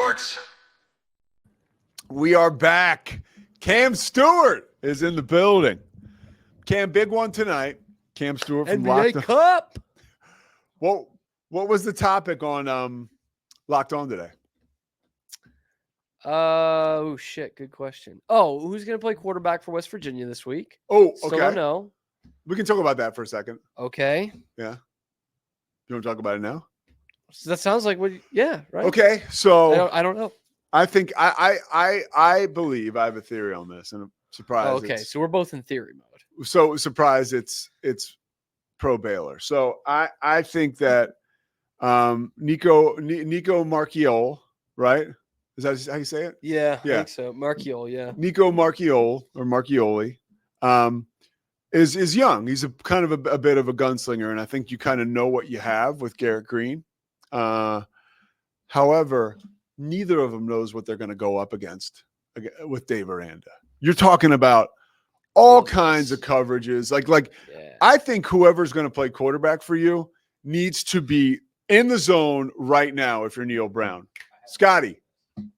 Sports. We are back. Cam Stewart is in the building. Cam, big one tonight. Cam Stewart from NBA Cup. What was the topic on Locked On today? Oh shit, good question. Oh, who's gonna play quarterback for West Virginia this week? Oh, okay. Still don't know. We can talk about that for a second. Okay. Yeah. You want to talk about it now? So that sounds like what? Yeah. Right. Okay. So I don't know. I think I believe I have a theory on this, and I'm surprised. Oh, okay, so we're both in theory mode. So surprised it's pro Baylor. So I think that Nico Marchiol, right? Is that how you say it? Yeah, I think so. Marchiol, yeah. Nico Marchiol or Marchioli is young. He's a kind of a bit of a gunslinger, and I think you kind of know what you have with Garrett Greene. However, neither of them knows what they're going to go up against with Dave Aranda. You're talking about all kinds of coverages. Like I think whoever's going to play quarterback for you needs to be in the zone right now if you're Neil Brown. Scotty.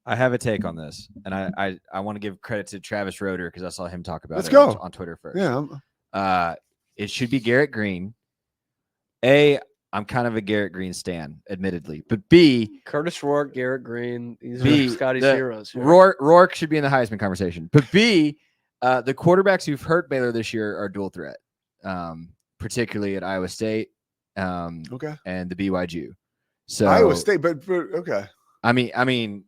I have a take on this, and I want to give credit to Travis Roeder because I saw him talk about it on Twitter first. Yeah. It should be Garrett Greene. I'm kind of a Garrett Greene stan, admittedly. But B, Curtis Rourke, Garrett Greene, these are Scotty's heroes. Rourke should be in the Heisman conversation. But B, the quarterbacks who've hurt Baylor this year are dual threat, particularly at Iowa State and the BYU. So Iowa State, but okay. I mean,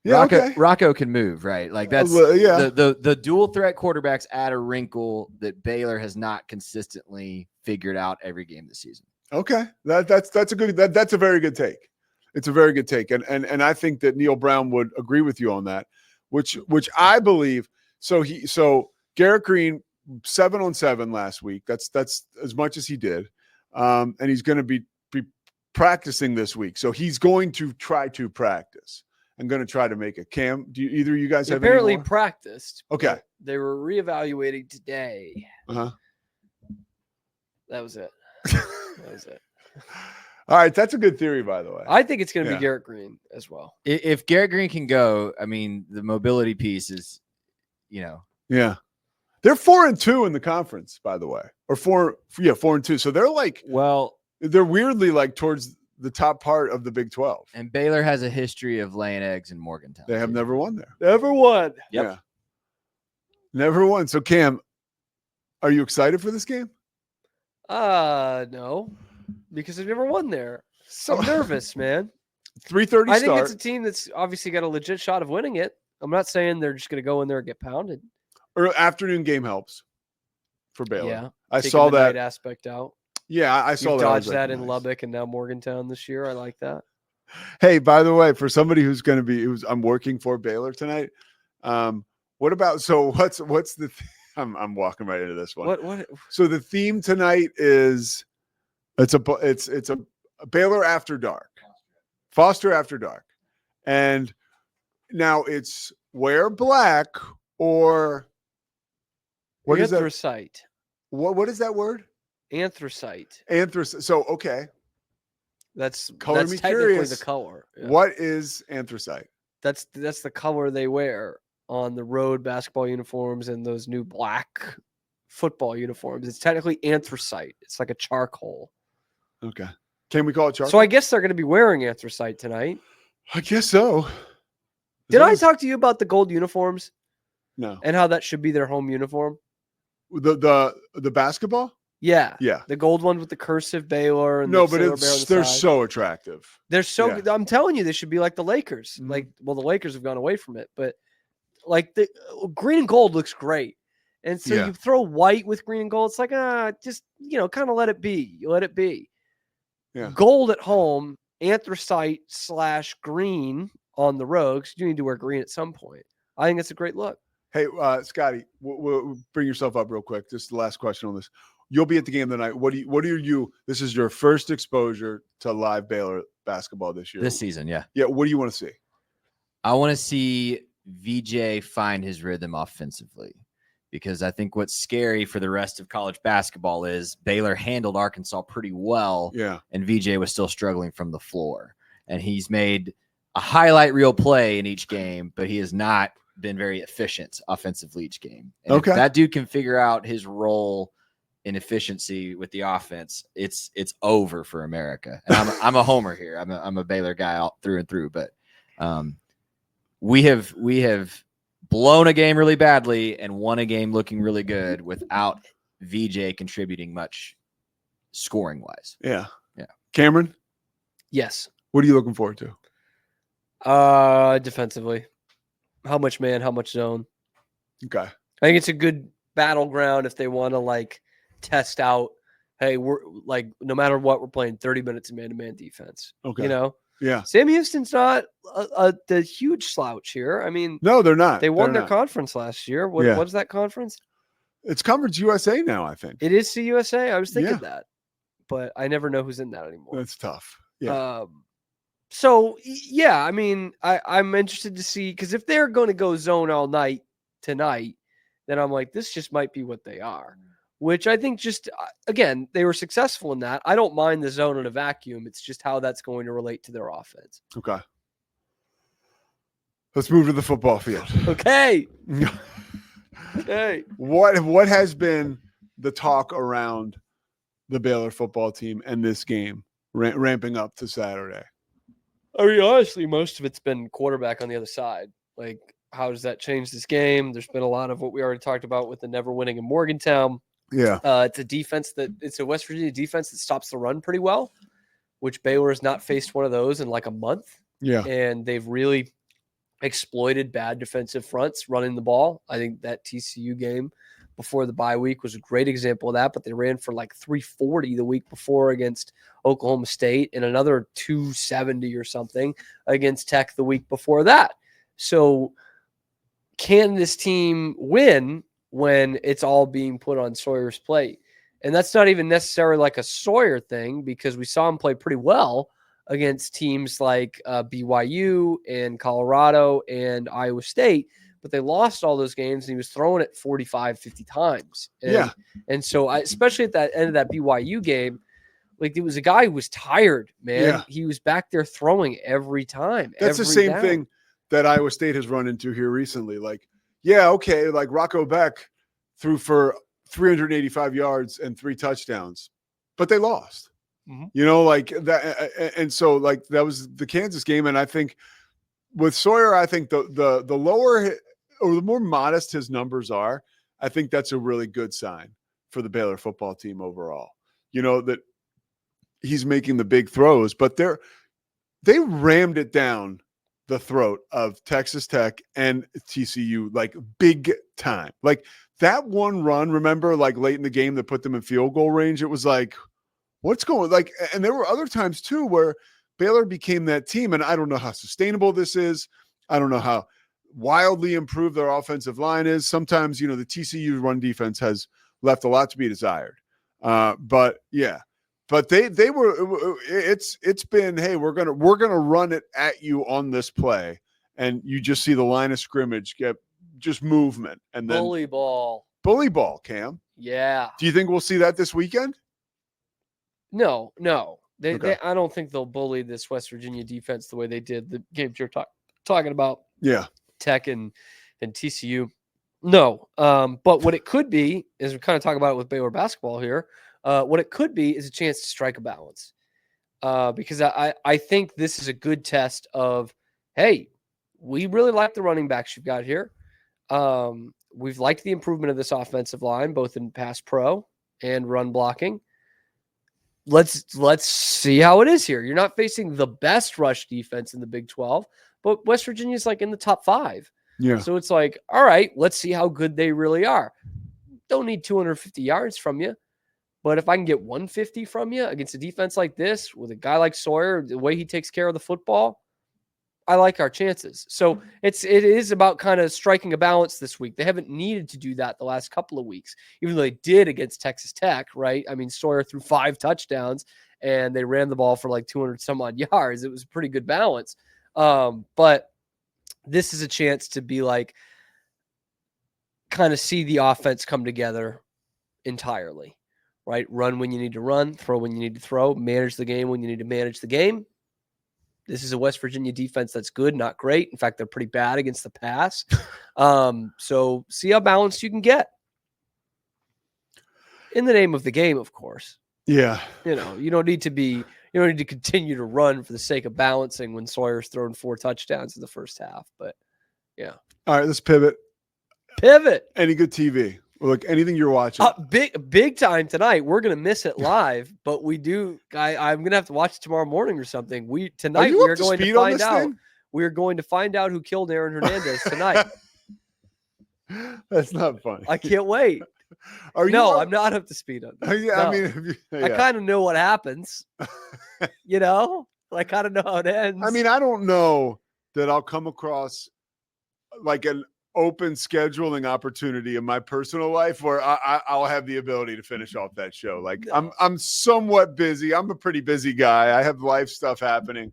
yeah, Rocco can move, right? Like that's the dual threat quarterbacks add a wrinkle that Baylor has not consistently figured out every game this season. Okay, that's a very good take. It's a very good take, and I think that Neil Brown would agree with you on that, which I believe. So Garrett Greene 7-on-7 last week. That's as much as he did, and he's going to be practicing this week. So he's going to try to practice. I'm going to try to make it. Cam, do either of you guys have apparently any more? Practiced? Okay, they were reevaluating today. That was it. All right, that's a good theory, by the way. I think it's going to be Garrett Greene as well. If Garrett Greene can go, I mean, the mobility piece is, yeah. They're 4-2 in the conference, by the way, or 4-2. So they're weirdly like towards the top part of the Big 12. And Baylor has a history of laying eggs in Morgantown. They have never won there. Never won. Yep. Yeah. Never won. So Cam, are you excited for this game? No, because I've never won there. So nervous, man. 3:30 start. I think it's a team that's obviously got a legit shot of winning it. I'm not saying they're just going to go in there and get pounded. Or afternoon game helps for Baylor. Yeah, I saw the that night aspect out. Yeah, I saw that. Dodged that in Lubbock and now Morgantown this year. I like that. Hey, by the way, for somebody who's going to be, I'm working for Baylor tonight. What about? So what's the? I'm walking right into this one. What? So the theme tonight is it's a Baylor After Dark, Foster After Dark, and now it's wear black or what is that? Anthracite. What is that word? Anthracite. So okay, that's technically curious. The color. Yeah. What is anthracite? That's the color they wear on the road basketball uniforms and those new black football uniforms. It's technically anthracite. It's like a charcoal. Okay. Can we call it charcoal? So I guess they're going to be wearing anthracite tonight. I guess so. Did I talk to you about the gold uniforms? No. And how that should be their home uniform? The basketball? Yeah. Yeah. The gold one with the cursive Baylor. And no, but they're so attractive. They're so good. I'm telling you, they should be like the Lakers. Mm-hmm. The Lakers have gone away from it, but like the green and gold looks great. And so you throw white with green and gold. It's like, just, kind of let it be. You let it be. Yeah. Gold at home, anthracite / green on the road. Because you need to wear green at some point. I think it's a great look. Hey, Scotty, we'll bring yourself up real quick. Just the last question on this. You'll be at the game tonight. What are you? This is your first exposure to live Baylor basketball this year. This season, yeah. Yeah. What do you want to see? I want to see VJ find his rhythm offensively, because I think what's scary for the rest of college basketball is Baylor handled Arkansas pretty well. Yeah. And VJ was still struggling from the floor. And he's made a highlight reel play in each game, but he has not been very efficient offensively each game. And if that dude can figure out his role in efficiency with the offense, it's over for America. And I'm a homer here. I'm a Baylor guy all through and through, but we have blown a game really badly and won a game looking really good without VJ contributing much scoring wise. Yeah. Cameron? Yes. What are you looking forward to? Defensively. How much man, how much zone? Okay. I think it's a good battleground if they want to like test out, hey, we're like, no matter what, we're playing 30 minutes of man-to-man defense. Okay. You know? Yeah. Sam Houston's not the huge slouch here. I mean, no, they're not. They won their conference last year. What's that conference? It's Conference USA now, I think. It is CUSA? I was thinking that. But I never know who's in that anymore. That's tough. Yeah. So yeah, I mean, I'm interested to see, because if they're going to go zone all night tonight, then I'm like, this just might be what they are. Which I think just again, they were successful in that. I don't mind the zone in a vacuum. It's just how that's going to relate to their offense. Okay. Let's move to the football field. Okay. Okay. What has been the talk around the Baylor football team and this game ramping up to Saturday? I mean, honestly, most of it's been quarterback on the other side. Like, how does that change this game? There's been a lot of what we already talked about with the never winning in Morgantown. Yeah. It's a West Virginia defense that stops the run pretty well, which Baylor has not faced one of those in like a month. Yeah. And they've really exploited bad defensive fronts running the ball. I think that TCU game before the bye week was a great example of that, but they ran for like 340 the week before against Oklahoma State and another 270 or something against Tech the week before that. So can this team win when it's all being put on Sawyer's plate? And that's not even necessarily like a Sawyer thing, because we saw him play pretty well against teams like BYU and Colorado and Iowa State, but they lost all those games and he was throwing it 45, 50 times. And so especially at that end of that BYU game, like, it was a guy who was tired, man. Yeah. He was back there throwing every time. That's the same thing that Iowa State has run into here recently. Like, yeah, okay, like Rocco Beck threw for 385 yards and 3 touchdowns, but they lost. Mm-hmm. You know, like that. And so, like, that was the Kansas game. And I think with Sawyer, I think the lower or the more modest his numbers are, I think that's a really good sign for the Baylor football team overall. You know, that he's making the big throws, but they rammed it down the throat of Texas Tech and TCU, like, big time. Like, that one run, remember, like, late in the game that put them in field goal range? It was like, what's going, like, and there were other times too where Baylor became that team, and I don't know how sustainable this is. I don't know how wildly improved their offensive line is. Sometimes, you know, the TCU run defense has left a lot to be desired. But yeah. But they were, it's been, hey, we're gonna run it at you on this play, and you just see the line of scrimmage get just movement, and then bully ball, Cam. Yeah. Do you think we'll see that this weekend? No. Okay. I don't think they'll bully this West Virginia defense the way they did the games you're talking about. Yeah, Tech and TCU. No, but what it could be is, we kind of talk about it with Baylor basketball here. What it could be is a chance to strike a balance, because I think this is a good test of, hey, we really like the running backs you've got here. We've liked the improvement of this offensive line, both in pass pro and run blocking. Let's see how it is here. You're not facing the best rush defense in the Big 12, but West Virginia's like in the top 5. Yeah. So it's like, all right, let's see how good they really are. Don't need 250 yards from you. But if I can get 150 from you against a defense like this, with a guy like Sawyer, the way he takes care of the football, I like our chances. So it is about kind of striking a balance this week. They haven't needed to do that the last couple of weeks, even though they did against Texas Tech, right? I mean, Sawyer threw 5 touchdowns and they ran the ball for like 200 some odd yards. It was a pretty good balance. But this is a chance to be like, kind of see the offense come together entirely. Right? Run when you need to run, throw when you need to throw, manage the game when you need to manage the game. This is a West Virginia defense that's good, not great. In fact, they're pretty bad against the pass. So see how balanced you can get. In the name of the game, of course. Yeah. You don't need to continue to run for the sake of balancing when Sawyer's thrown 4 touchdowns in the first half. But yeah. All right, let's pivot. Any good TV? Look, anything you're watching? Big time tonight. We're gonna miss it live, but we do. I'm gonna have to watch it tomorrow morning or something. We are going to find out. We are going to find out who killed Aaron Hernandez tonight. That's not funny. I can't wait. I'm not up to speed on this. Yeah, no. I mean, I kind of know what happens. I kind of know how it ends. I mean, I don't know that I'll come across like an open scheduling opportunity in my personal life where I'll have the ability to finish off that show. Like no. I'm somewhat busy. I'm a pretty busy guy. I have life stuff happening.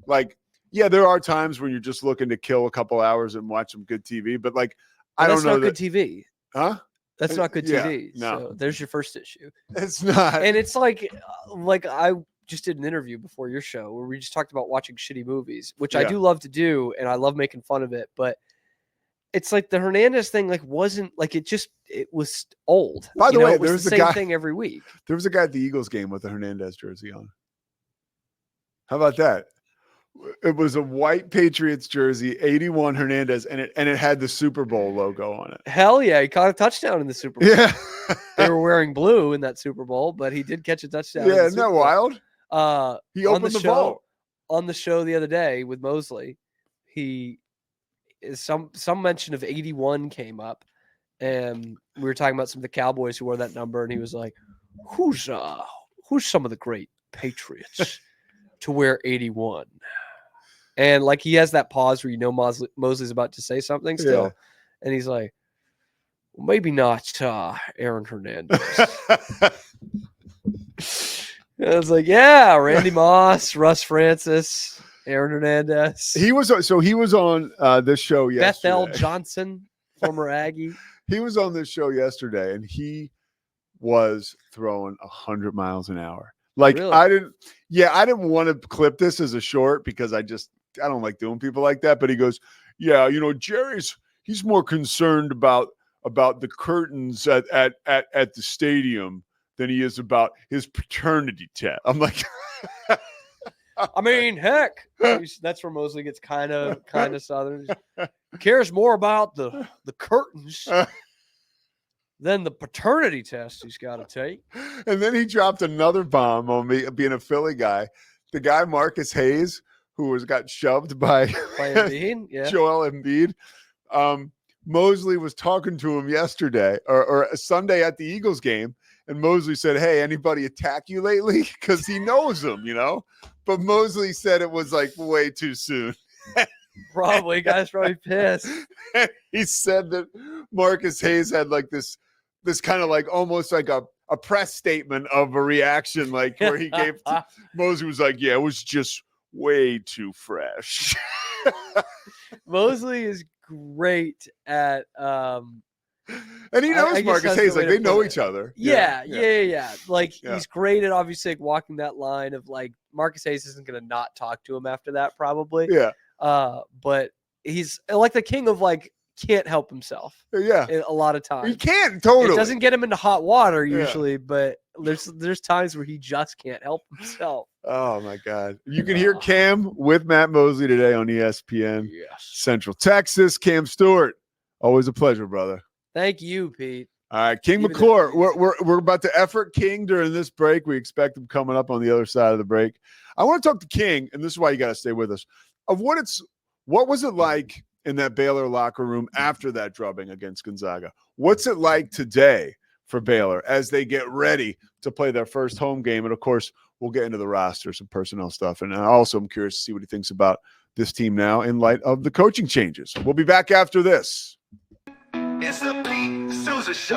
Like, yeah, there are times when you're just looking to kill a couple hours and watch some good TV, but like, I don't know. That's not good TV. Huh? That's not good TV. Yeah, no. So there's your first issue. It's not. And it's like I just did an interview before your show where we just talked about watching shitty movies, which I do love to do. And I love making fun of it, but it's like the Hernandez thing, like wasn't like it was old. By the way, it was the same thing every week. There was a guy at the Eagles game with a Hernandez jersey on. How about that? It was a white Patriots jersey, 81 Hernandez, and it had the Super Bowl logo on it. Hell yeah, he caught a touchdown in the Super Bowl. Yeah. They were wearing blue in that Super Bowl, but he did catch a touchdown. Yeah, isn't that wild? He opened the vault. On the show the other day with Mosley, some mention of 81 came up, and we were talking about some of the Cowboys who wore that number, and he was like, who's some of the great Patriots to wear 81? And like he has that pause where Mosley's about to say something still, and he's like, well, maybe not Aaron Hernandez. I was like, yeah, Randy Moss, Russ Francis, Aaron Hernandez. He was on this show yesterday. Bethel Johnson, former Aggie. He was on this show yesterday, and he was throwing 100 miles an hour. Like really? I didn't want to clip this as a short because I don't like doing people like that. But he goes, yeah, he's more concerned about the curtains at the stadium than he is about his paternity test. I'm like, I mean, heck, that's where Mosley gets kind of Southern. He cares more about the curtains than the paternity test he's got to take. And then he dropped another bomb on me being a Philly guy. The guy, Marcus Hayes, who got shoved by Embiid, yeah. Joel Embiid. Mosley was talking to him yesterday or Sunday at the Eagles game. And Mosley said, hey, anybody attack you lately? Because he knows him, But Mosley said it was like way too soon. Probably. Guy's probably pissed. He said that Marcus Hayes had like this kind of like almost like a press statement of a reaction, like where he gave Mosley was like, yeah, it was just way too fresh. Mosley is great at and he knows Marcus Hayes, like they know each other. Yeah. Like he's great at obviously like walking that line of like Marcus Hayes isn't gonna not talk to him after that probably. Yeah. But he's like the king of like can't help himself. Yeah. A lot of times. He can't totally. It doesn't get him into hot water usually, but there's times where he just can't help himself. Oh my God. You can hear Cam with Matt Mosley today on ESPN. Yes. Central Texas. Cam Stewart. Always a pleasure, brother. Thank you, Pete. All right, King McClure. We're about to effort King during this break. We expect him coming up on the other side of the break. I want to talk to King, and this is why you got to stay with us. Of what was it like in that Baylor locker room after that drubbing against Gonzaga? What's it like today for Baylor as they get ready to play their first home game? And of course, we'll get into the roster, some personnel stuff, and also I'm curious to see what he thinks about this team now in light of the coaching changes. We'll be back after this. It's the Sousa Show.